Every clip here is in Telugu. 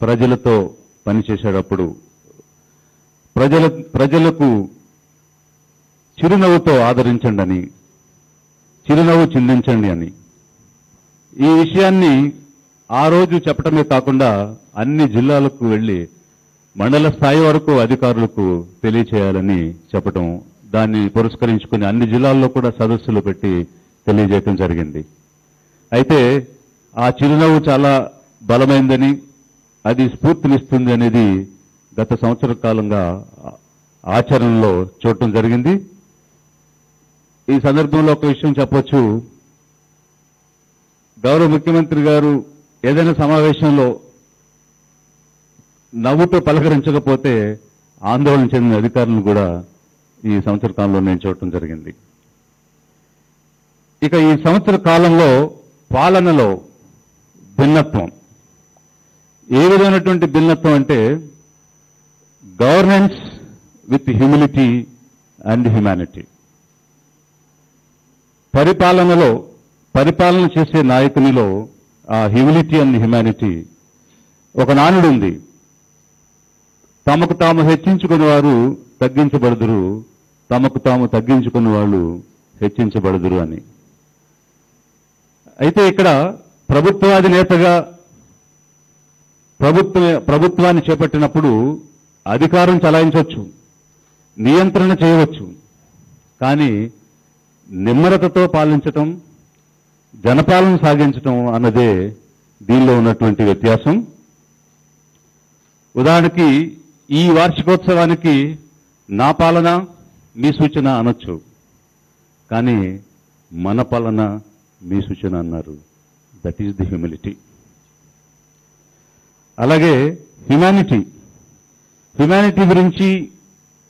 ప్రజలతో పనిచేసేటప్పుడు ప్రజలకు చిరునవ్వుతో ఆదరించండి అని, చిరునవ్వు చిందించండి అని ఈ విషయాన్ని ఆ రోజు చెప్పడమే కాకుండా అన్ని జిల్లాలకు వెళ్లి మండల స్థాయి వరకు అధికారులకు తెలియచేయాలని చెప్పడం, దాన్ని పురస్కరించుకుని అన్ని జిల్లాల్లో కూడా సదస్సులు పెట్టి తెలియజేయడం జరిగింది. అయితే ఆ చిరునవ్వు చాలా బలమైందని, అది స్ఫూర్తినిస్తుంది అనేది గత సంవత్సర కాలంగా ఆచరణలో చూడటం జరిగింది. ఈ సందర్భంలో ఒక విషయం చెప్పొచ్చు. గౌరవ ముఖ్యమంత్రి గారు ఏదైనా సమావేశంలో నవ్వుతో పలకరించకపోతే ఆందోళన చెందిన అధికారులను కూడా ఈ సంవత్సర కాలంలో నేను చూడటం జరిగింది. ఇక ఈ సంవత్సర కాలంలో పాలనలో భిన్నత్వం, ఏ విధమైనటువంటి భిన్నత్వం అంటే governance with humility and humanity. పరిపాలన చేసే నాయకునిలో ఆ హ్యూమిలిటీ అండ్ హ్యుమానిటీ. ఒక నానుడు ఉంది, తమకు తాము హెచ్చించుకున్న వారు తగ్గించబడుదురు, తమకు తాము తగ్గించుకున్న వాళ్ళు హెచ్చించబడుదురు అని. అయితే ఇక్కడ ప్రభుత్వాధినేతగా ప్రభుత్వాన్ని చేపట్టినప్పుడు అధికారం చలాయించవచ్చు, నియంత్రణ చేయవచ్చు, కానీ నిమ్మరతతో పాలించటం, జనపాలన సాగించటం అన్నదే దీనిలో ఉన్నటువంటి వ్యత్యాసం. ఉదాహరణకి ఈ వార్షికోత్సవానికి నా పాలన మీ సూచన అనొచ్చు, కానీ మన పాలన మీ సూచన అన్నారు. That is the humility. అలాగే హ్యుమానిటీ గురించి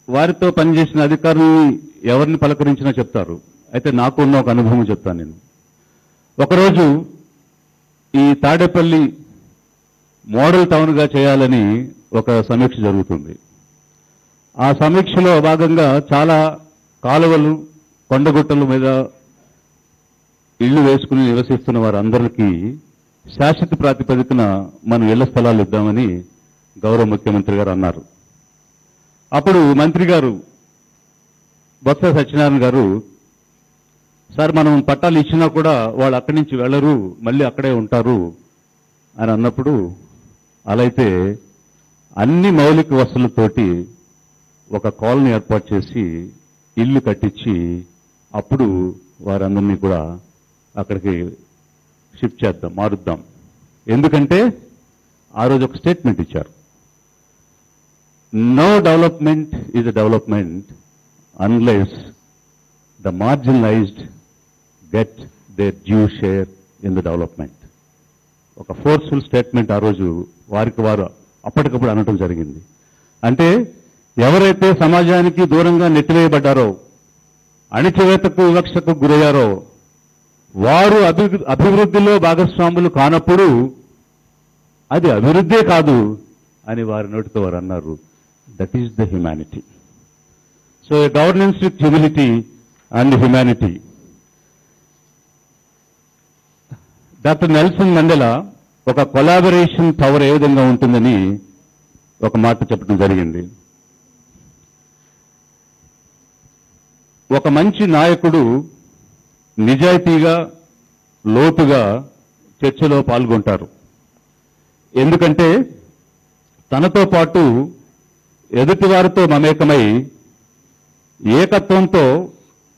వారితో పనిచేసిన అధికారుల్ని ఎవరిని పలకరించినా చెప్తారు. అయితే నాకున్న ఒక అనుభవం చెప్తాను నేను. ఒకరోజు ఈ తాడేపల్లి మోడల్ టౌన్గా చేయాలని ఒక సమీక్ష జరుగుతుంది. ఆ సమీక్షలో భాగంగా చాలా కాలువలు, కొండగుట్టల మీద ఇళ్లు వేసుకుని నివసిస్తున్న వారందరికీ శాశ్వత ప్రాతిపదికన మనం ఇళ్ల స్థలాలు ఇద్దామని గౌరవ ముఖ్యమంత్రి గారు అన్నారు. అప్పుడు మంత్రి గారు బొత్స సత్యనారాయణ గారు, సార్ మనం పట్టాలు ఇచ్చినా కూడా వాళ్ళు అక్కడి నుంచి వెళ్ళరు, మళ్ళీ అక్కడే ఉంటారు అని అన్నప్పుడు, అలా అయితే అన్ని మౌలిక వసతులతోటి ఒక కాలనీ ఏర్పాటు చేసి ఇల్లు కట్టించి అప్పుడు వారందరినీ కూడా అక్కడికి షిఫ్ట్ చేద్దాం, మారుద్దాం. ఎందుకంటే ఆ రోజు ఒక స్టేట్మెంట్ ఇచ్చారు, no development is a development unless the marginalized get their due share in the development. ఒక ఫోర్స్ఫుల్ స్టేట్మెంట్ ఆ రోజు వారికి వారు అప్పటికప్పుడు అనటం జరిగింది. అంటే ఎవరైతే సమాజానికి దూరంగా నెట్టివేయబడ్డారో, అణిచివేతకు వివక్షకు గురయ్యారో, వారు అభివృద్ధిలో భాగస్వాములు కానప్పుడు అది అభివృద్ధే కాదు అని వారి నోటితో వారు అన్నారు. That is the humanity. So governance with humility and humanity. Doctor Nelson Mandela ఒక కొలాబరేషన్ పవర్ ఏ విధంగా ఉంటుందని ఒక మాట చెప్పడం జరిగింది. ఒక మంచి నాయకుడు నిజాయితీగా, లోతుగా చర్చలో పాల్గొంటారు. ఎందుకంటే తనతో పాటు ఎదుటివారితో మమేకమై ఏకత్వంతో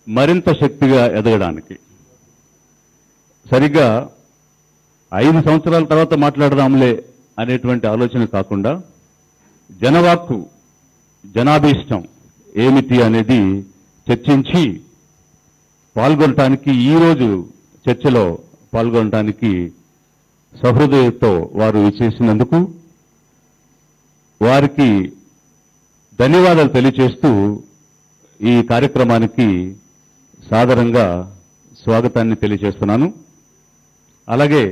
మరింత శక్తిగా ఎదగడానికి. సరిగ్గా 5 సంవత్సరాల తర్వాత మాట్లాడదాంలే అనేటువంటి ఆలోచన కాకుండా జనవాక్కు, జనాభీష్టం ఏమిటి అనేది చర్చించి పాల్గొనటానికి, ఈరోజు చర్చలో పాల్గొనటానికి సహృదయతో వారు విచ్చేసినందుకు వారికి ధన్యవాదాలు తెలియజేస్తూ ఈ కార్యక్రమానికి సాదరంగా స్వాగతాన్ని తెలియజేస్తున్నాను. అలాగే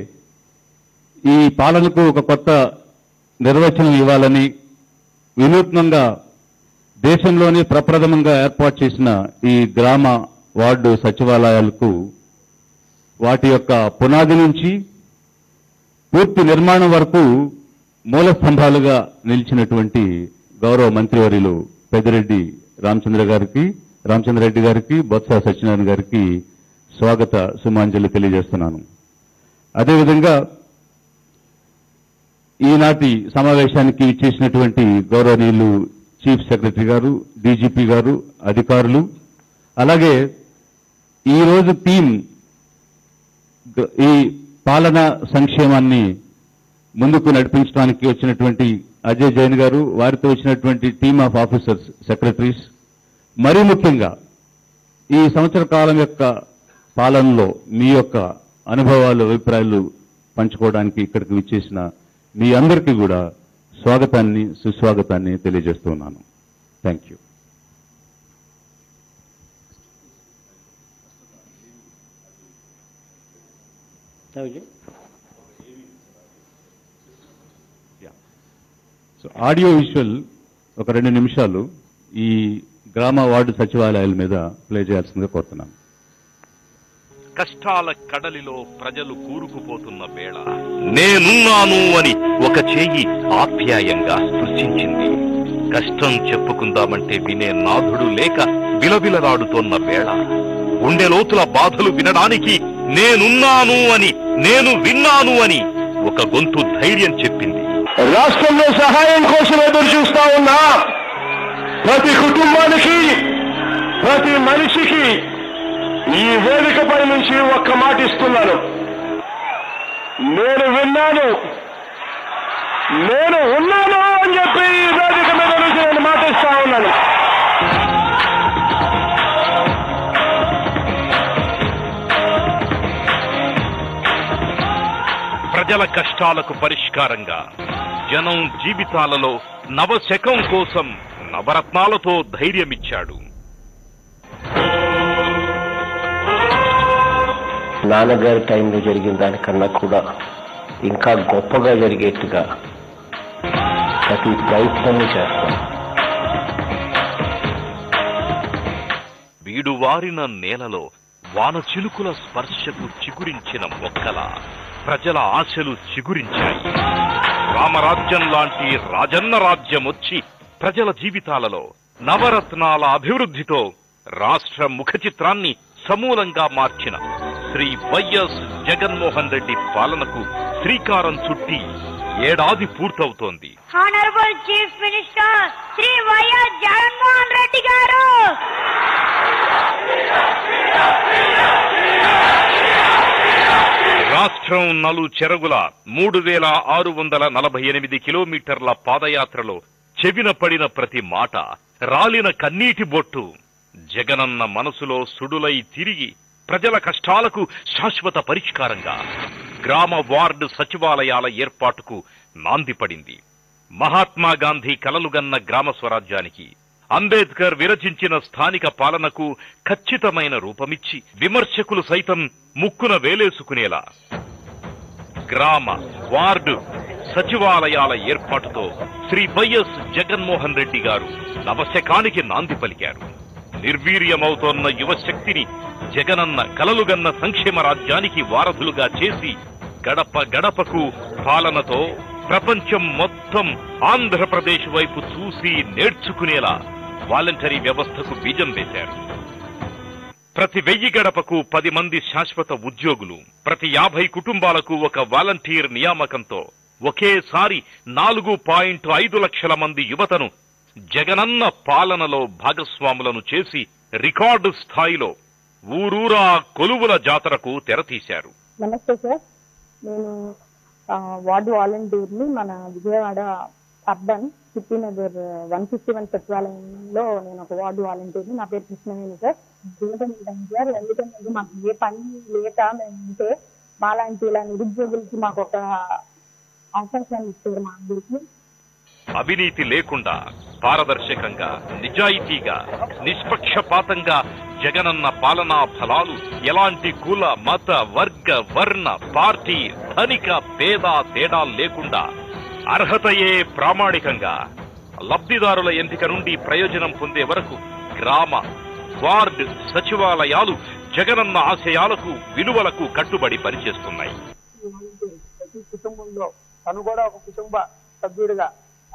ఈ పాలనకు ఒక కొత్త నిర్వచనం ఇవ్వాలని, వినూత్నంగా దేశంలోనే ప్రప్రథమంగా ఏర్పాటు చేసిన ఈ గ్రామ వార్డు సచివాలయాలకు వాటి యొక్క పునాది నుంచి పూర్తి నిర్మాణం వరకు మూల స్తంభాలుగా నిలిచినటువంటి గౌరవ మంత్రివర్యులు పెద్దిరెడ్డి రామచంద్రరెడ్డి గారికి బొత్స సత్యనారాయణ గారికి స్వాగత సుమాంజలి తెలియజేస్తున్నాను. అదేవిధంగా ఈనాటి సమావేశానికి ఇచ్చేసినటువంటి గౌరవనీయులు చీఫ్ సెక్రటరీ గారు, డీజీపీ గారు, అధికారులు, అలాగే ఈరోజు టీం ఈ పాలనా సంక్షేమాన్ని ముందుకు నడిపించడానికి వచ్చినటువంటి అజయ్ జైన్ గారు, వారితో వచ్చినటువంటి టీమ్ ఆఫ్ ఆఫీసర్స్, సెక్రటరీస్, మరీ ముఖ్యంగా ఈ సంవత్సర కాలం యొక్క పాలనలో మీ యొక్క అనుభవాలు, అభిప్రాయాలు పంచుకోవడానికి ఇక్కడికి విచ్చేసిన మీ అందరికీ కూడా స్వాగతాన్ని, సుస్వాగతాన్ని తెలియజేస్తున్నాను. Thank you. So audio visual ఒక 2 నిమిషాలు ఈ గ్రామ వార్డు సచివాలయాల మీద ప్లే చేయాల్సిందిగా కోరుతున్నాను. కష్టాల కడలిలో ప్రజలు కూరుకుపోతున్న వేళ నేనున్నాను అని ఒక చెయ్యి ఆప్యాయంగా స్పృశించింది. కష్టం చెప్పుకుందామంటే వినే నాథుడు లేక విలవిలరాడుతోన్న వేళ గుండె లోతుల బాధలు వినడానికి నేనున్నాను అని, నేను విన్నాను అని ఒక గొంతు ధైర్యం చెప్పింది. రాష్ట్రంలో సహాయం కోసం ఎదురు చూస్తా ఉన్నా ప్రతి కుటుంబానికి, ప్రతి మనిషికి ఈ వేదికపై నుంచి ఒక్క మాట ఇస్తున్నాను. నేను విన్నాను, నేను ఉన్నాను అని చెప్పి ఈ వేదిక మీద నుంచి నేను మాట ఇస్తా ఉన్నాను. ప్రజల కష్టాలకు పరిష్కారంగా, జనం జీవితాలలో నవశకం కోసం నవరత్నాలతో ధైర్యమిచ్చాడు. నాన్నగారి టైంలో జరిగిన దానికన్నా కూడా ఇంకా గొప్పగా జరిగేట్టుగా ప్రతి ప్రయత్నం చేస్తాం. వీడువారిన నేలలో వాన చిలుకుల స్పర్శకు చిగురించిన మొక్కల ప్రజల ఆశలు చిగురించాయి. రామరాజ్యం లాంటి రాజన్న రాజ్యం వచ్చి ప్రజల జీవితాలలో నవరత్నాల అభివృద్ధితో రాష్ట్ర ముఖ చిత్రాన్ని సమూలంగా మార్చిన శ్రీ వైఎస్ జగన్మోహన్ రెడ్డి పాలనకు శ్రీకారం చుట్టి ఏడాది పూర్తవుతోంది. Honourable chief minister Shri YS Jaganmohan Reddy garu రాష్ట్రం నలు చెరగుల 3648 కిలోమీటర్ల పాదయాత్రలో చెవిన పడిన ప్రతి మాట, రాలిన కన్నీటి బొట్టు జగనన్న మనసులో సుడులై తిరిగి ప్రజల కష్టాలకు శాశ్వత పరిష్కారంగా గ్రామ వార్డు సచివాలయాల ఏర్పాటుకు నాంది పడింది. మహాత్మా గాంధీ కలలుగన్న గ్రామ స్వరాజ్యానికి, అంబేద్కర్ విరచించిన స్థానిక పాలనకు ఖచ్చితమైన రూపమిచ్చి విమర్శకులు సైతం ముక్కున వేలేసుకునేలా గ్రామ వార్డు సచివాలయాల ఏర్పాటుతో శ్రీ వైఎస్ జగన్మోహన్ రెడ్డి గారు నవశకానికి నాంది పలికారు. నిర్వీర్యమవుతోన్న యువశక్తిని జగనన్న కలలుగన్న సంక్షేమ రాజ్యానికి వారధులుగా చేసి గడప గడపకు పాలనతో ప్రపంచం మొత్తం ఆంధ్రప్రదేశ్ వైపు చూసి నేర్చుకునేలా వాలంటరీ వ్యవస్థకు బీజం వేశారు. ప్రతి 1000 గడపకు 10 మంది శాశ్వత ఉద్యోగులు, ప్రతి 50 కుటుంబాలకు ఒక వాలంటీర్ నియామకంతో ఒకేసారి 4.5 లక్షల మంది యువతను జగనన్న పాలనలో భాగస్వాములను చేసి రికార్డు స్థాయిలో ఊరూరా కొలువుల జాతరకు తెరతీశారు. నమస్తే సార్, నేను వార్డు వాలంటీర్ని. మన విజయవాడ అర్బన్ సిటీనగర్ 151 సచివాలయంలో నేను ఒక వార్డు వాలంటీర్ని. నా పేరు కృష్ణవేణి సార్. సార్, ఎందుకంటే మాకు ఏ పని లేక మేము ఉంటే మాలాంటి ఇలా నిరుద్యోగులకి మాకు ఒక అవకాశాన్ని ఇస్తారు. మా అందరికి అవినీతి లేకుండా పారదర్శకంగా, నిజాయితీగా, నిష్పక్షపాతంగా జగనన్న పాలనా ఫలాలు ఎలాంటి కుల, మత, వర్గ, వర్ణ, పార్టీ, ధనిక, పేద తేడా లేకుండా అర్హతయే ప్రామాణికంగా లబ్ధిదారుల ఎంపిక నుండి ప్రయోజనం పొందే వరకు గ్రామ వార్డు సచివాలయాలు జగనన్న ఆశయాలకు, విలువలకు కట్టుబడి పనిచేస్తున్నాయి. ప్రతి కుటుంబంలో తను కూడా ఒక కుటుంబ సభ్యుడిగా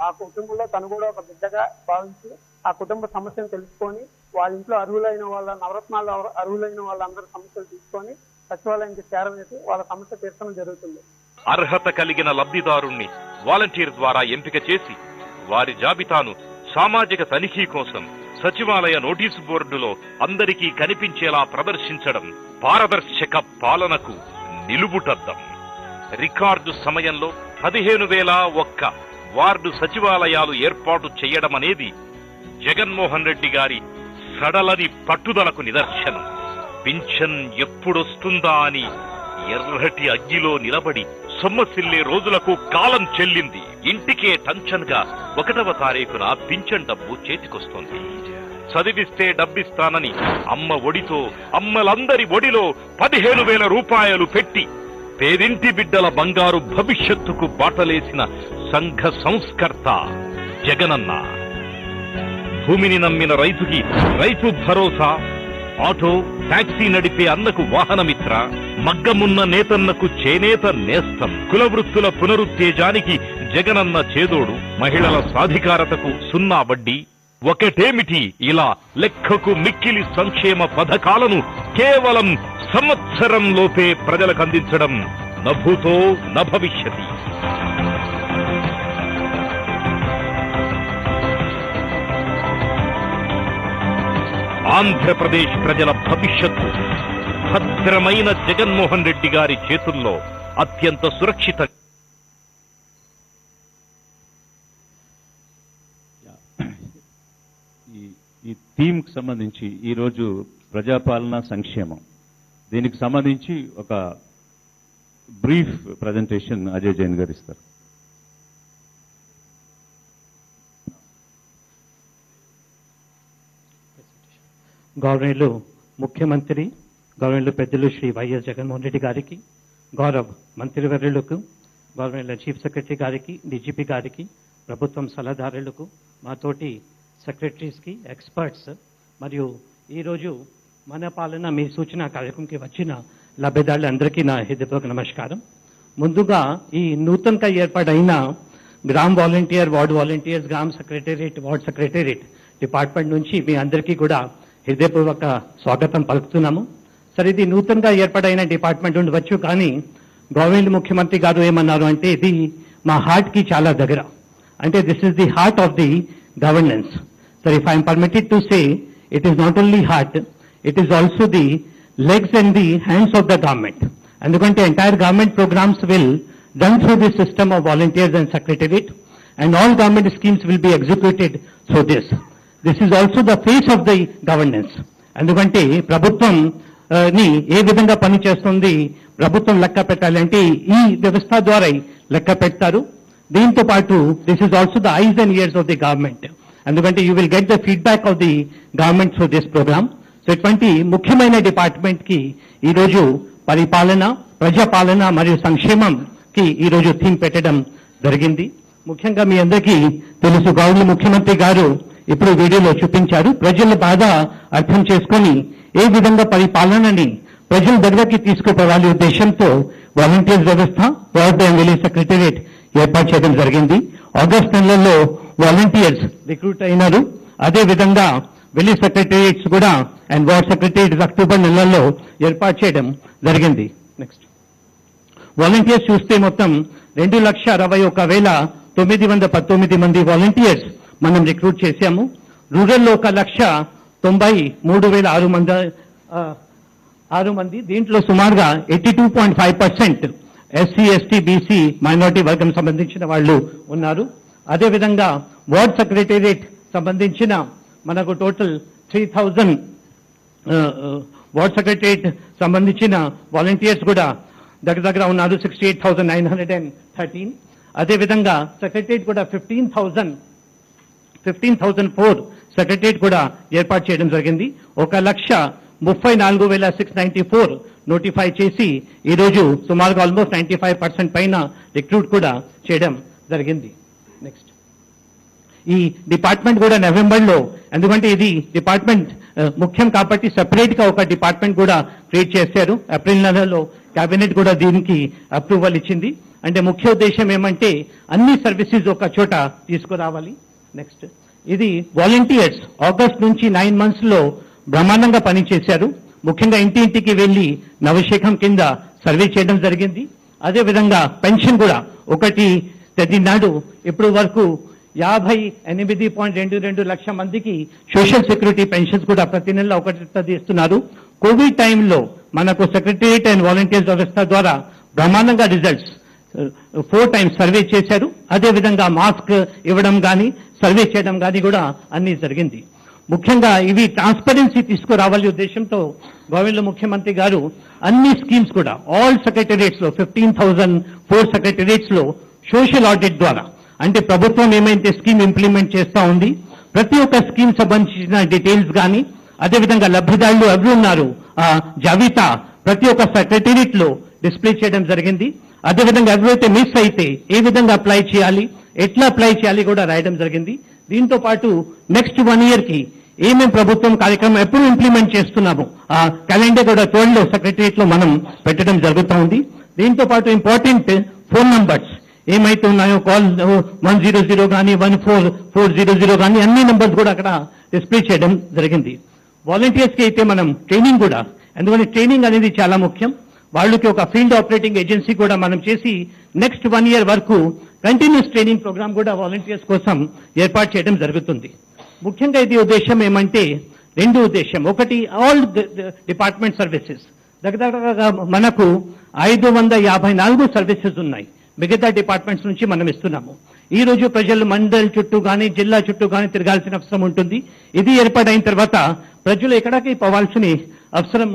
ఆ కుటుంబంలో తను కూడా ఒక బిడ్డగా భావించి ఆ కుటుంబ సమస్యను తెలుసుకొని వాళ్ళ ఇంట్లో అర్హులైన వాళ్ళ నవరత్నాలు అర్హులైన వాళ్ళందరూ సమస్యలు తీసుకొని సచివాలయానికి చేరవేసి వాళ్ళ సమస్య తీర్చడం జరుగుతుంది. అర్హత కలిగిన లబ్ధిదారుణ్ణి వాలంటీర్ ద్వారా ఎంపిక చేసి వారి జాబితాను సామాజిక తనిఖీ కోసం సచివాలయ నోటీసు బోర్డులో అందరికీ కనిపించేలా ప్రదర్శించడం పారదర్శక పాలనకు నిలువుటద్దం. రికార్డు సమయంలో 15,001 వార్డు సచివాలయాలు ఏర్పాటు చేయడం అనేది జగన్మోహన్ రెడ్డి గారి సడలని పట్టుదలకు నిదర్శనం. పింఛన్ ఎప్పుడొస్తుందా అని ఎర్రటి అగ్గిలో నిలబడి సొమ్మసిల్లే రోజులకు కాలం చెల్లింది. ఇంటికే టెన్షన్ గా 1వ తారీఖున పింఛన్ డబ్బు చేతికొస్తోంది. చదివిస్తే డబ్బిస్తానని అమ్మ ఒడితో అమ్మలందరి ఒడిలో 15,000 రూపాయలు పెట్టి పేదింటి బిడ్డల బంగారు భవిష్యత్తుకు బాటలేసిన సంఘ సంస్కర్త జగనన్న. భూమిని నమ్మిన రైతుకి రైతు భరోసా, ఆటో టాక్సీ నడిపే అన్నకు వాహనమిత్ర, మగ్గమున్న నేతన్నకు చేనేత నేస్తం, కుల వృత్తుల పునరుత్తేజానికి జగనన్న చేదోడు, మహిళల సాధికారతకు 0 వడ్డీ. ఒకటేమిటి, ఇలా లెక్కకు మిక్కిలి సంక్షేమ పథకాలను కేవలం సంవత్సరంలోపే ప్రజలకు అందించడం నభూతో నభవిష్యతి. ఆంధ్రప్రదేశ్ ప్రజల భవిష్యత్తు భద్రమైన జగన్మోహన్ రెడ్డి గారి చేతుల్లో అత్యంత సురక్షిత. ఈ థీమ్కి సంబంధించి ఈరోజు ప్రజాపాలన సంక్షేమం, దీనికి సంబంధించి ఒక బ్రీఫ్ ప్రజెంటేషన్ అజయ్ జైన్ గారు ఇస్తారు. గవర్నర్లు ముఖ్యమంత్రి గవర్నర్లు పెద్దలు శ్రీ వైఎస్ జగన్మోహన్ రెడ్డి గారికి, గౌరవ మంత్రివర్యులకు, గవర్నర్ల చీఫ్ సెక్రటరీ గారికి, డీజీపీ గారికి, ప్రభుత్వం సలహాదారులకు, మాతోటి సెక్రటరీస్కి, ఎక్స్పర్ట్స్ మరియు ఈరోజు మన పాలన మీ సూచన కార్యక్రమంకి వచ్చిన లబ్ధిదారులందరికీ నా హృదయపూర్వక నమస్కారం. ముందుగా ఈ నూతనంగా ఏర్పాటైన gram volunteer, ward volunteers, gram secretariat, ward secretariat department నుంచి మీ అందరికీ కూడా హృదయపూర్వక స్వాగతం పలుకుతున్నాము. సరే, ఇది నూతనంగా ఏర్పాటైన డిపార్ట్మెంట్ ఉండవచ్చు, కానీ గవర్నమెంట్ ముఖ్యమంత్రి గారు ఏమన్నారు అంటే ఇది మా హార్ట్ కి చాలా దగ్గర, అంటే this is the heart of the governance. సరే, if I'm permitted to say, it is not only heart, it is also the legs and the hands of the government. ఎందుకంటే entire government programs will run through the system of volunteers and secretariat, and all government schemes will be executed through this. This is also the face of the governance. ఎందుకంటే ప్రభుత్వం ని ఏ విధంగా పని చేస్తుంది, ప్రభుత్వం లెక్క పెట్టాలంటే ఈ వ్యవస్థ ద్వారా లెక్క పెడతారు. దీంతో పాటు this is also the eyes and ears of the government. ఎందుకంటే you will get the feedback of the government through this programme. So ఇటువంటి ముఖ్యమైన డిపార్ట్మెంట్ కి ఈరోజు పరిపాలన, ప్రజాపాలన మరియు సంక్షేమంకి ఈరోజు థీమ్ పెట్టడం జరిగింది. ముఖ్యంగా మీ అందరికీ తెలుసు, గౌరవ ముఖ్యమంత్రి గారు ఇప్పుడు వీడియోలో చూపించారు, ప్రజల బాధ అర్థం చేసుకొని ఏ విధంగా పరిపాలనని ప్రజల దగ్గరికి తీసుకుపోవాలి ఉద్దేశంతో వాలంటీర్స్ వ్యవస్థ, వార్డ్ అండ్ విలేజ్ సెక్రటేరియట్ ఏర్పాటు చేయడం జరిగింది. ఆగస్ట్ నెలలో వాలంటీర్స్ రిక్రూట్ అయినారు. అదే విధంగా విలేజ్ సెక్రటేరియట్స్ కూడా అండ్ వార్డ్ సెక్రటేరియట్స్ అక్టోబర్ నెలలో ఏర్పాటు చేయడం జరిగింది. నెక్స్ట్, వాలంటీర్స్ చూస్తే మొత్తం 2,61,919 మంది వాలంటీర్స్ మనం రిక్రూట్ చేశాము. రూరల్లో 1,93,606 మంది, దీంట్లో సుమారుగా 82.5% ఎస్సీ, ఎస్టీ, బీసీ, మైనారిటీ వర్గం సంబంధించిన వాళ్ళు ఉన్నారు. అదేవిధంగా వార్డ్ సెక్రటేరియట్ సంబంధించిన మనకు టోటల్ 3,000 వార్డ్ సెక్రటేరియట్ సంబంధించిన వాలంటీర్స్ కూడా దగ్గర ఉన్నారు, 68,913. అదేవిధంగా సెక్రటేరియట్ కూడా 15,004 సెక్రటేరియట్ కూడా ఏర్పాటు చేయడం జరిగింది. 1,34,694 నోటిఫై చేసి ఈరోజు సుమారుగా ఆల్మోస్ట్ 95% పైన రిక్రూట్ కూడా చేయడం జరిగింది. నెక్స్ట్, ఈ డిపార్ట్మెంట్ కూడా నవంబర్లో, ఎందుకంటే ఇది డిపార్ట్మెంట్ ముఖ్యం కాబట్టి సెపరేట్ గా ఒక డిపార్ట్మెంట్ కూడా క్రియేట్ చేశారు. ఏప్రిల్ నెలలో కేబినెట్ కూడా దీనికి అప్రూవల్ ఇచ్చింది. అంటే ముఖ్య ఉద్దేశం ఏమంటే అన్ని సర్వీసెస్ ఒక చోట తీసుకురావాలి. నెక్స్ట్, ఇది వాలంటీర్స్ ఆగస్ట్ నుంచి 9 months లో బ్రహ్మాండంగా పనిచేశారు. ముఖ్యంగా ఇంటింటికి వెళ్లి నవశేఖం కింద సర్వే చేయడం జరిగింది. అదేవిధంగా పెన్షన్ కూడా ఒకటి నాడు ఇప్పుడు వరకు 58.22 లక్షల మందికి సోషల్ సెక్యూరిటీ పెన్షన్స్ కూడా ప్రతి నెల ఒకటి ఇస్తున్నారు. కోవిడ్ టైంలో మనకు సెక్రటరియట్ అండ్ వాలంటీర్స్ వ్యవస్థ ద్వారా బ్రహ్మాండంగా రిజల్ట్స్ 4 times సర్వే చేశారు. అదేవిధంగా మాస్క్ ఇవ్వడం కానీ సర్వే చేయడం కానీ కూడా అన్ని జరిగింది. ముఖ్యంగా ఇవి ట్రాన్స్పరెన్సీ తీసుకురావాలి ఉద్దేశంతో గవర్నమెంట్ ముఖ్యమంత్రి గారు అన్ని స్కీమ్స్ కూడా ఆల్ సెక్రటరియట్స్ లో 15,004 సెక్రటరియట్స్ లో సోషల్ ఆడిట్ ద్వారా, అంటే ప్రభుత్వం ఏమైతే స్కీమ్ ఇంప్లిమెంట్ చేస్తా ఉంది ప్రతి ఒక్క స్కీమ్ సంబంధించిన డీటెయిల్స్ కానీ, అదేవిధంగా లబ్ధిదారులు ఎవరు ఉన్నారు ఆ జాబితా ప్రతి ఒక్క సెక్రటరియట్ లో డిస్ప్లే చేయడం జరిగింది. అదేవిధంగా ఎవరైతే మిస్ అయితే ఏ విధంగా అప్లై చేయాలి, ఎట్లా అప్లై చేయాలి కూడా రాయడం జరిగింది. దీంతో పాటు నెక్స్ట్ 1 year కి ఏమేం ప్రభుత్వం కార్యక్రమం ఎప్పుడు ఇంప్లిమెంట్ చేస్తున్నాము ఆ క్యాలెండర్ కూడా 12 సెక్రటరియట్ లో మనం పెట్టడం జరుగుతూ ఉంది. దీంతో పాటు ఇంపార్టెంట్ ఫోన్ నంబర్స్ ఏమైతే ఉన్నాయో కాల్ 100 కానీ 14400 కానీ అన్ని నంబర్స్ కూడా అక్కడ డిస్ప్లే చేయడం జరిగింది. వాలంటీర్స్ కి అయితే మనం ట్రైనింగ్ కూడా, ఎందుకంటే ట్రైనింగ్ అనేది చాలా ముఖ్యం. వాళ్ళకి ఒక ఫీల్డ్ ఆపరేటింగ్ ఏజెన్సీ కూడా మనం చేసి నెక్స్ట్ 1 year వరకు కంటిన్యూస్ ట్రైనింగ్ ప్రోగ్రామ్ కూడా వాలంటీర్స్ కోసం ఏర్పాటు చేయడం జరుగుతుంది. ముఖ్యంగా ఇది ఉద్దేశం ఏమంటే 2 ఉద్దేశం. ఒకటి ఆల్ డిపార్ట్మెంట్ సర్వీసెస్ దగ్గర మనకు 554 సర్వీసెస్ ఉన్నాయి. మిగతా డిపార్ట్మెంట్స్ నుంచి మనం ఇస్తున్నాము. ఈ రోజు ప్రజలు మండల్ చుట్టూ కానీ జిల్లా చుట్టూ కానీ తిరగాల్సిన అవసరం ఉంటుంది. ఇది ఏర్పాటైన తర్వాత ప్రజలు ఎక్కడికి పోవాల్సిన అవసరం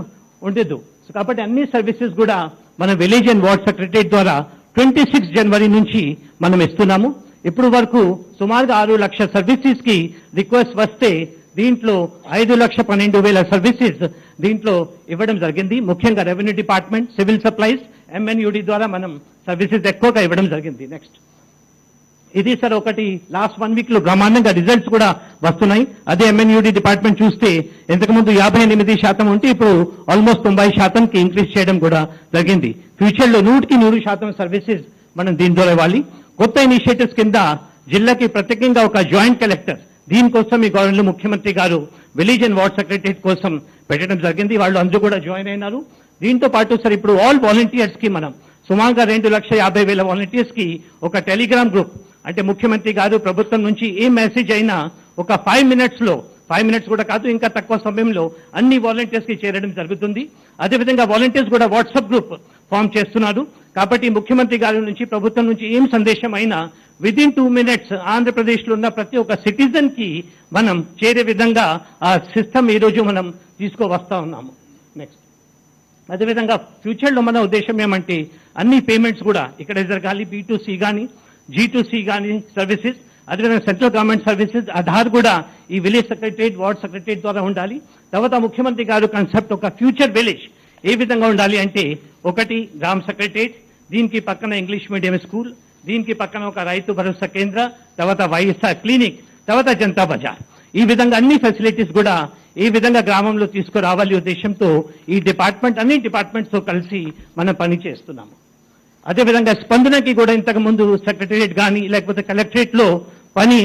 ఉండదు. కాబట్టి అన్ని సర్వీసెస్ కూడా మన విలేజ్ అండ్ వార్డ్ సెక్రటరియట్ ద్వారా 26 January నుంచి మనం ఇస్తున్నాము. ఇప్పుడు వరకు సుమారుగా 6 లక్షల సర్వీసెస్ కి రిక్వెస్ట్ వస్తే దీంట్లో 5,12,000 సర్వీసెస్ దీంట్లో ఇవ్వడం జరిగింది. ముఖ్యంగా revenue department, civil supplies, MNUD ద్వారా మనం సర్వీసెస్ ఎక్కువగా ఇవ్వడం జరిగింది. నెక్స్ట్, ఇది సార్ ఒకటి లాస్ట్ 1 week లో బ్రహ్మాండంగా రిజల్ట్స్ కూడా వస్తున్నాయి. అదే MNUD డిపార్ట్మెంట్ చూస్తే ఇంతకుముందు 58% ఉంటే ఇప్పుడు ఆల్మోస్ట్ 90%కి ఇంక్రీజ్ చేయడం కూడా జరిగింది. ఫ్యూచర్ లో 100% సర్వీసెస్ మనం దీని ద్వారా ఇవ్వాలి. కొత్త ఇనిషియేటివ్స్ కింద జిల్లాకి ప్రత్యేకంగా ఒక జాయింట్ కలెక్టర్ దీనికోసం ఈ గవర్నమెంట్ ముఖ్యమంత్రి గారు విలేజ్ అండ్ వార్డ్ సెక్రటరియట్ కోసం పెట్టడం జరిగింది. వాళ్ళు అందరూ కూడా జాయిన్ అయినారు. దీంతో పాటు సార్ ఇప్పుడు ఆల్ వాలంటీర్స్ కి మనం సుమారుగా 2,50,000 వాలంటీర్స్ కి ఒక టెలిగ్రామ్ గ్రూప్, అంటే ముఖ్యమంత్రి గారు ప్రభుత్వం నుంచి ఏ మెసేజ్ అయినా ఒక 5 minutes లో, 5 minutes కూడా కాదు ఇంకా తక్కువ సమయంలో అన్ని వాలంటీర్స్ కి చేరడం జరుగుతుంది. అదేవిధంగా వాలంటీర్స్ కూడా వాట్సాప్ గ్రూప్ ఫామ్ చేస్తున్నారు. కాబట్టి ముఖ్యమంత్రి గారి నుంచి ప్రభుత్వం నుంచి ఏం సందేశం అయినా విదిన్ 2 minutes ఆంధ్రప్రదేశ్ లో ఉన్న ప్రతి ఒక్క సిటిజన్ కి మనం చేరే విధంగా ఆ సిస్టమ్ ఈ రోజు మనం తీసుకువస్తా ఉన్నాము. నెక్స్ట్, అదేవిధంగా ఫ్యూచర్ లో మన ఉద్దేశం ఏమంటే అన్ని పేమెంట్స్ కూడా ఇక్కడ జరగాలి. B2C కానీ G2C కానీ సర్వీసెస్, అదేవిధంగా సెంట్రల్ గవర్నమెంట్ సర్వీసెస్ ఆధార్ కూడా ఈ విలేజ్ సెక్రటరియట్, వార్డ్ సెక్రటరియట్ ద్వారా ఉండాలి. తర్వాత ముఖ్యమంత్రి గారు కాన్సెప్ట్ ఒక ఫ్యూచర్ విలేజ్ ఏ విధంగా ఉండాలి అంటే ఒకటి గ్రామ సెక్రటరియట్, దీనికి పక్కన ఇంగ్లీష్ మీడియం స్కూల్, దీనికి పక్కన ఒక రైతు భరోసా కేంద్ర, తర్వాత వైఎస్ఆర్ క్లినిక్, తర్వాత జనతా బజార్. ఈ విధంగా అన్ని ఫెసిలిటీస్ కూడా ఏ విధంగా గ్రామంలో తీసుకురావాలి ఉద్దేశంతో ఈ డిపార్ట్మెంట్ అన్ని డిపార్ట్మెంట్స్ తో కలిసి మనం పని చేస్తున్నాము. అదేవిధంగా స్పందనకి కూడా ఇంతకు ముందు సెక్రటరియట్ కానీ లేకపోతే కలెక్టరేట్ లో పని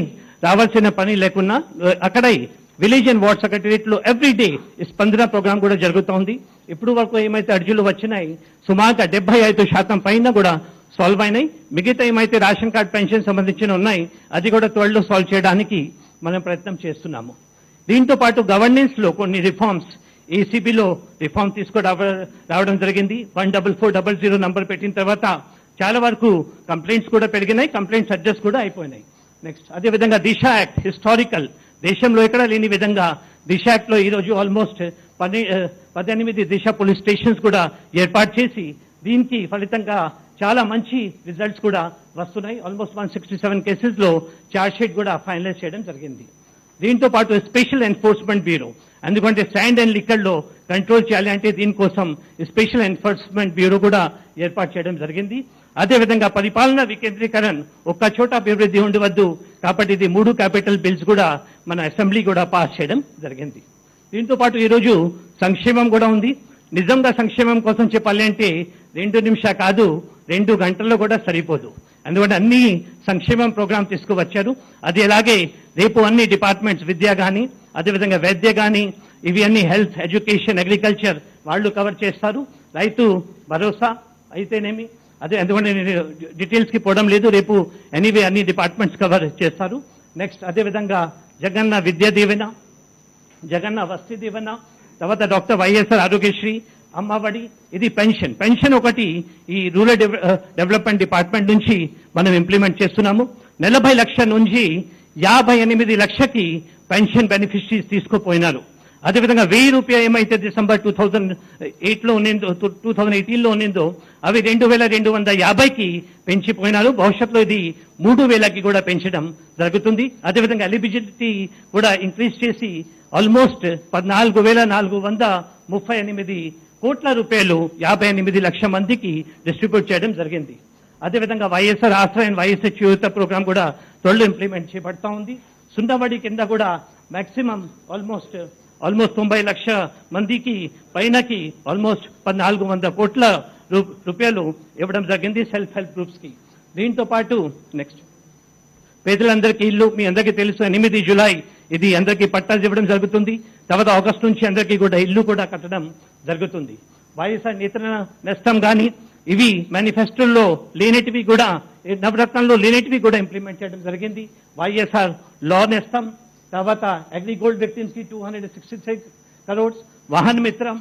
రావాల్సిన పని లేకున్నా అక్కడ విలేజ్ అండ్ వార్డ్ సెక్రటరియట్ లో ఎవ్రీడే స్పందన ప్రోగ్రామ్ కూడా జరుగుతోంది. ఇప్పుడు వరకు ఏమైతే అర్జీలు వచ్చినాయి సుమారుగా 75% పైన కూడా సాల్వ్ అయినాయి. మిగతా ఏమైతే రేషన్ కార్డ్ పెన్షన్ సంబంధించిన ఉన్నాయి అది కూడా త్వరలో సాల్వ్ చేయడానికి మనం ప్రయత్నం చేస్తున్నాము. దీంతో పాటు గవర్నెన్స్ లో కొన్ని రిఫార్మ్స్, ఏసీబీలో రిఫార్మ్ రావడం జరిగింది. 14400 నంబర్ పెట్టిన తర్వాత చాలా వరకు కంప్లైంట్స్ కూడా పెరిగినాయి, కంప్లైంట్స్ అడ్జస్ట్ కూడా అయిపోయినాయి. నెక్స్ట్, అదేవిధంగా దిశ యాక్ట్ హిస్టారికల్, దేశంలో ఎక్కడ లేని విధంగా దిశ యాక్ట్ లో ఈ రోజు ఆల్మోస్ట్ 18 దిశ పోలీస్ స్టేషన్స్ కూడా ఏర్పాటు చేసి దీనికి ఫలితంగా చాలా మంచి రిజల్ట్స్ కూడా వస్తున్నాయి. ఆల్మోస్ట్ 167 కేసెస్ లో ఛార్జ్ షీట్ కూడా ఫైనలైజ్ చేయడం జరిగింది. దీంతో పాటు స్పెషల్ ఎన్ఫోర్స్మెంట్ బ్యూరో, ఎందుకంటే శాండ్ అండ్ లిక్కర్ లో కంట్రోల్ చేయాలి అంటే దీనికోసం స్పెషల్ ఎన్ఫోర్స్మెంట్ బ్యూరో కూడా ఏర్పాటు చేయడం జరిగింది. అదేవిధంగా పరిపాలన వికేంద్రీకరణ, ఒక్క చోట అభివృద్ధి ఉండవద్దు కాబట్టి ఇది 3 క్యాపిటల్ బిల్స్ కూడా మన అసెంబ్లీ కూడా పాస్ చేయడం జరిగింది. దీంతో పాటు ఈరోజు సంక్షేమం కూడా ఉంది. నిజంగా సంక్షేమం కోసం చెప్పాలి అంటే 2 నిమిషాలు కాదు, 2 గంటల్లో కూడా సరిపోదు. అందువల్ల అన్ని సంక్షేమం ప్రోగ్రాం తీసుకువచ్చారు. అది అలాగే రేపు అన్ని డిపార్ట్మెంట్స్, విద్య కానీ, అదేవిధంగా వైద్య కానీ, ఇవి అన్ని హెల్త్, ఎడ్యుకేషన్, అగ్రికల్చర్ వాళ్ళు కవర్ చేస్తారు. రైతు భరోసా అయితేనేమి, అదే అందువల్ల నేను డీటెయిల్స్ కి పోవడం లేదు. రేపు ఎనీవే అన్ని డిపార్ట్మెంట్స్ కవర్ చేస్తారు. నెక్స్ట్ అదేవిధంగా జగన్న విద్యా దీవెన, జగన్న వసతి దీవెన, తర్వాత డాక్టర్ వైఎస్ఆర్ ఆరోగ్యశ్రీ, అమ్మఒడి, ఇది పెన్షన్ ఒకటి ఈ రూరల్ డెవలప్మెంట్ డిపార్ట్మెంట్ నుంచి మనం ఇంప్లిమెంట్ చేస్తున్నాము. 40 లక్షల నుంచి 58 లక్షకి పెన్షన్ బెనిఫిషరీస్ తీసుకుపోయినారు. అదేవిధంగా 1000 రూపాయలు ఏమైతే డిసెంబర్ 2018లో ఉన్నిందో అవి 2250కి పెంచిపోయినారు. భవిష్యత్తులో ఇది 3000కి కూడా పెంచడం జరుగుతుంది. అదేవిధంగా ఎలిజిబిలిటీ కూడా ఇంక్రీజ్ చేసి ఆల్మోస్ట్ 14,438 కోట్ల రూపాయలు 58 లక్షల మందికి డిస్ట్రిబ్యూట్ చేయడం జరిగింది. అదేవిధంగా వైఎస్ఆర్ ఆశ్రయం, వైఎస్ఆర్ చేయూత ప్రోగ్రాం కూడా త్వరలో ఇంప్లిమెంట్ చేయబడతా ఉంది. సుందరబడి కింద కూడా మాక్సిమం ఆల్మోస్ట్ 90 లక్షల మందికి పైనకి ఆల్మోస్ట్ 1400 కోట్ల రూపాయలు ఇవ్వడం జరిగింది సెల్ఫ్ హెల్ప్ గ్రూప్స్ కి. దీంతో పాటు నెక్స్ట్ పేదలందరికీ ఇల్లు, మీ అందరికీ తెలుసు 8 జూలై ఇది అందరికీ పట్టాలు ఇవ్వడం జరుగుతుంది. తర్వాత ఆగస్టు నుంచి అందరికీ కూడా ఇల్లు కూడా కట్టడం జరుగుతుంది. వైఎస్ఆర్ నేత్ర నేస్తం కానీ ఇవి మేనిఫెస్టోలో లేనిటివి కూడా, నవరత్నంలో లేనిటివి కూడా ఇంప్లిమెంట్ చేయడం జరిగింది. వైఎస్ఆర్ లా నేస్తం, తర్వాత అగ్రిగోల్డ్ విక్టిమ్స్ కి 266 crores, వాహన మిత్రం,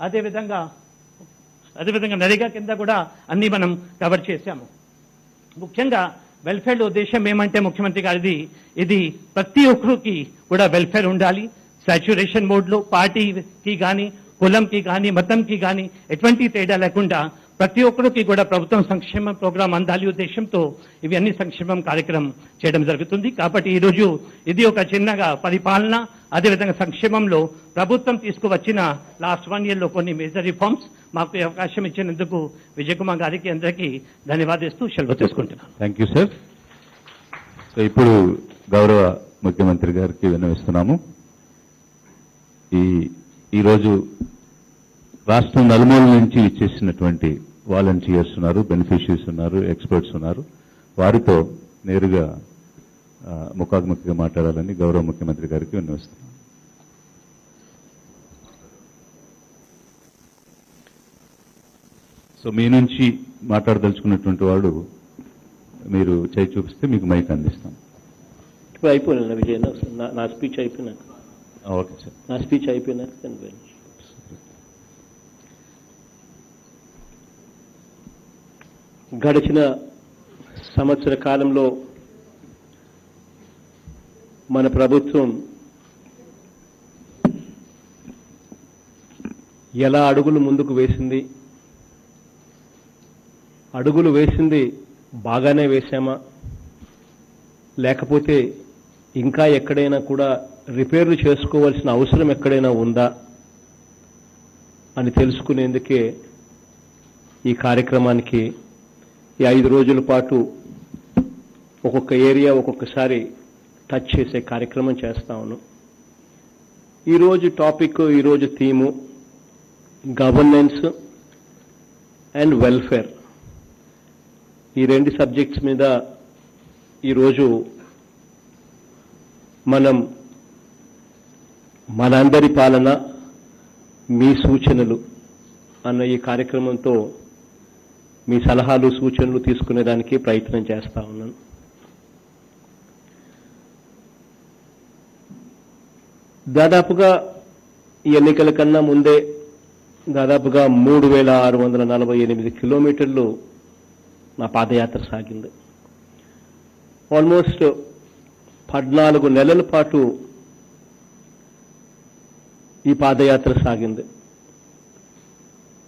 అదేవిధంగా నరేగా కింద కూడా అన్ని మనం కవర్ చేశాము. ముఖ్యంగా వెల్ఫేర్ ఉద్దేశం ఏమంటే ముఖ్యమంత్రి గారిది, ఇది ప్రతి ఒక్కరికి కూడా వెల్ఫేర్ ఉండాలి. సాచ్యురేషన్ మోడ్ లో పార్టీకి కానీ, కులంకి కానీ, మతంకి కానీ ఎటువంటి తేడా లేకుండా ప్రతి ఒక్కరికి కూడా ప్రభుత్వం సంక్షేమ ప్రోగ్రాం అందాలి ఉద్దేశంతో ఇవి అన్ని సంక్షేమం కార్యక్రమం చేయడం జరుగుతుంది. కాబట్టి ఈ రోజు ఇది ఒక చిన్నగా పరిపాలన, అదేవిధంగా సంక్షేమంలో ప్రభుత్వం తీసుకువచ్చిన లాస్ట్ 1 year లో కొన్ని మేజర్ రిఫార్మ్స్ మాకు ఈ అవకాశం ఇచ్చినందుకు విజయ్ కుమార్ గారికి అందరికీ ధన్యవాదిస్తూ సెలవు తీసుకుంటున్నాను. Thank you sir. సో ఇప్పుడు గౌరవ ముఖ్యమంత్రి గారికి విన్నవిస్తున్నాము. ఈరోజు రాష్ట్రం నలుమూల నుంచి ఇచ్చేసినటువంటి వాలంటీర్స్ ఉన్నారు, బెనిఫిషరీస్ ఉన్నారు, ఎక్స్పర్ట్స్ ఉన్నారు. వారితో నేరుగా ముఖాముఖిగా మాట్లాడాలని గౌరవ ముఖ్యమంత్రి గారికి విన్నవిస్తున్నాను. సో మీ నుంచి మాట్లాడదలుచుకున్నటువంటి వాడు మీరు చేయి చూపిస్తే మీకు మైక్ అందిస్తాం. ఇప్పుడు అయిపోయినా విజయ్, నా స్పీచ్ అయిపోయినాక, ఓకే సార్, నా స్పీచ్ అయిపోయినాక గడిచిన సంవత్సర కాలంలో మన ప్రభుత్వం ఎలా అడుగులు ముందుకు వేసింది, అడుగులు వేసింది బాగానే వేశామా, లేకపోతే ఇంకా ఎక్కడైనా కూడా రిపేర్లు చేసుకోవాల్సిన అవసరం ఎక్కడైనా ఉందా అని తెలుసుకునేందుకే ఈ కార్యక్రమానికి ఈ 5 రోజుల పాటు ఒక్కొక్క ఏరియా ఒక్కొక్కసారి టచ్ చేసే కార్యక్రమం చేస్తా ఉన్నాం. ఈరోజు టాపిక్, ఈరోజు థీము గవర్నెన్స్ అండ్ వెల్ఫేర్. ఈ 2 సబ్జెక్ట్స్ మీద ఈరోజు మనం మనందరి పాలన మీ సూచనలు అన్న ఈ కార్యక్రమంతో మీ సలహాలు సూచనలు తీసుకునేదానికి ప్రయత్నం చేస్తా ఉన్నాను. దాదాపుగా ఈ ఎన్నికల కన్నా ముందే దాదాపుగా 3648 కిలోమీటర్లు నా పాదయాత్ర సాగింది. ఆల్మోస్ట్ 14 నెలల పాటు ఈ పాదయాత్ర సాగింది.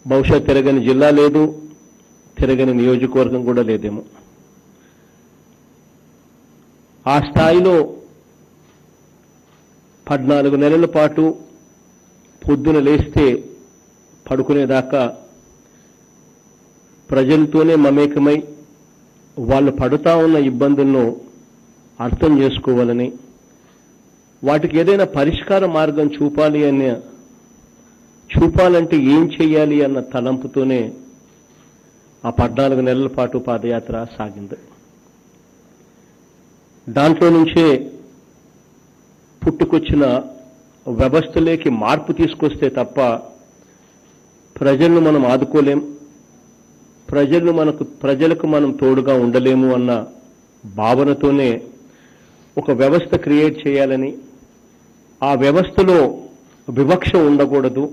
బహుశా తిరగని జిల్లా లేదు, తిరగని నియోజకవర్గం కూడా లేదేమో. ఆ స్థాయిలో 14 నెలల పాటు పొద్దున లేస్తే పడుకునేదాకా ప్రజలతోనే మమేకమై వాళ్ళు పడుతా ఉన్న ఇబ్బందులను అర్థం చేసుకోవాలని, వాటికి ఏదైనా పరిష్కార మార్గం చూపాలంటే ఏం చేయాలి అన్న తలంపుతోనే ఆ 14 నెలల పాటు పాదయాత్ర సాగింది. దాంట్లో నుంచే పుట్టుకొచ్చిన వ్యవస్థలోకి మార్పు తీసుకొస్తే తప్ప ప్రజలను మనం ఆదుకోలేం, ప్రజలకు మనం తోడుగా ఉండలేము అన్న భావనతోనే ఒక వ్యవస్థ క్రియేట్ చేయాలని, ఆ వ్యవస్థలో వివక్ష ఉండకూడదు,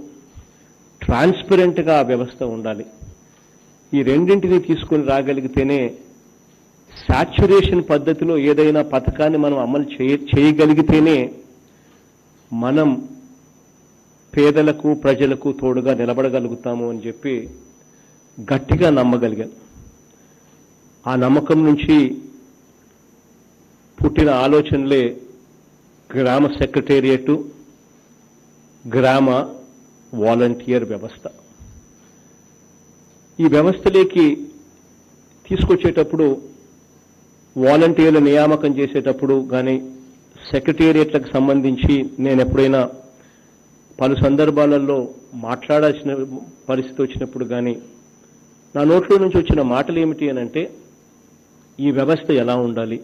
ట్రాన్స్పరెంట్గా ఆ వ్యవస్థ ఉండాలి. ఈ రెండింటినీ తీసుకొని రాగలిగితేనే సాచ్యురేషన్ పద్ధతిలో ఏదైనా పథకాన్ని మనం అమలు చేయగలిగితేనే మనం పేదలకు ప్రజలకు తోడుగా నిలబడగలుగుతాము అని చెప్పి గట్టిగా నమ్మగలిగాను. ఆ నమ్మకం నుంచి పుట్టిన ఆలోచనలే గ్రామ సెక్రటేరియట్, గ్రామ వాలంటీర్ వ్యవస్థ. ఈ వ్యవస్థలోకి తీసుకొచ్చేటప్పుడు వాలంటీర్ల నియామకం చేసేటప్పుడు కానీ సెక్రటేరియట్లకు సంబంధించి నేను ఎప్పుడైనా పలు సందర్భాలలో మాట్లాడాల్సిన పరిస్థితి వచ్చినప్పుడు కానీ నా నోట్లో నుంచి వచ్చిన మాటలు ఏమిటి అనంటే, ఈ వ్యవస్థ ఎలా ఉండాలి.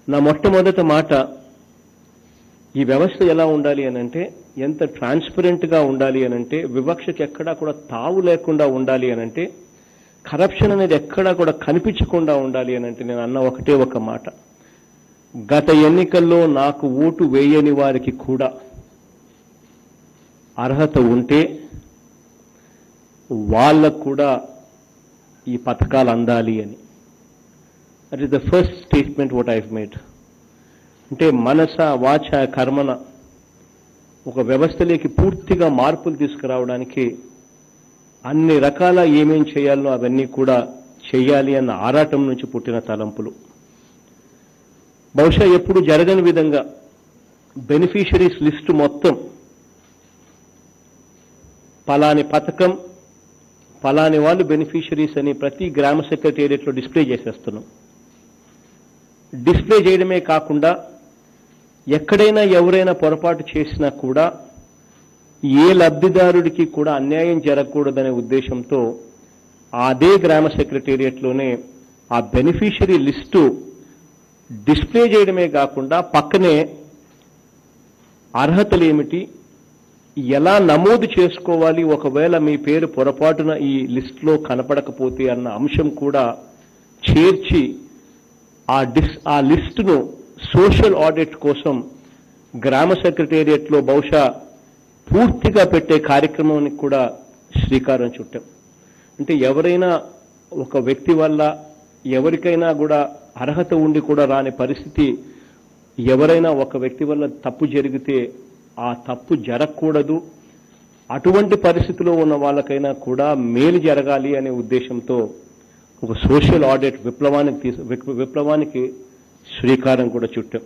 నా మొట్టమొదటి మాట, ఈ వ్యవస్థ ఎలా ఉండాలి అనంటే ఎంత ట్రాన్స్పరెంట్గా ఉండాలి అనంటే, వివక్షకి ఎక్కడా కూడా తావు లేకుండా ఉండాలి అనంటే, కరప్షన్ అనేది ఎక్కడా కూడా కనిపించకుండా ఉండాలి అనంటే నేను అన్న ఒకటే ఒక మాట, గత ఎన్నికల్లో నాకు ఓటు వేయని వారికి కూడా అర్హత ఉంటే వాళ్ళకు కూడా ఈ పథకాలు అందాలి అని. That is the first statement what I made. అంటే మనస వాచ కర్మన ఒక వ్యవస్థలోకి పూర్తిగా మార్పులు తీసుకురావడానికి అన్ని రకాల ఏమేం చేయాలో అవన్నీ కూడా చేయాలి అన్న ఆరాటం నుంచి పుట్టిన తలంపులు. బహుశా ఎప్పుడు జరగని విధంగా బెనిఫిషరీస్ లిస్టు మొత్తం పలాని పథకం పలాని వాళ్ళు బెనిఫిషరీస్ అని ప్రతి గ్రామ సెక్రటేరియట్లో డిస్ప్లే చేసేస్తున్నాం. డిస్ప్లే చేయడమే కాకుండా ఎక్కడైనా ఎవరైనా పొరపాటు చేసినా కూడా ఏ లబ్ధిదారుడికి కూడా అన్యాయం జరగకూడదనే ఉద్దేశంతో అదే గ్రామ సెక్రటేరియట్లోనే ఆ బెనిఫిషరీ లిస్టు డిస్ప్లే చేయడమే కాకుండా పక్కనే అర్హతలు ఏమిటి, ఎలా నమోదు చేసుకోవాలి ఒకవేళ మీ పేరు పొరపాటున ఈ లిస్టులో కనపడకపోతే అన్న అంశం కూడా చేర్చి ఆ లిస్టును సోషల్ ఆడిట్ కోసం గ్రామ సెక్రటేరియట్లో బహుశా పూర్తిగా పెట్టే కార్యక్రమానికి కూడా శ్రీకారం చుట్టాం. అంటే ఎవరైనా ఒక వ్యక్తి వల్ల ఎవరికైనా కూడా అర్హత ఉండి కూడా రాని పరిస్థితి, ఎవరైనా ఒక వ్యక్తి వల్ల తప్పు జరిగితే ఆ తప్పు జరగకూడదు, అటువంటి పరిస్థితిలో ఉన్న వాళ్ళకైనా కూడా మేలు జరగాలి అనే ఉద్దేశంతో ఒక సోషల్ ఆడిట్ విప్లవానికి శ్రీకారం కూడా చుట్టాం.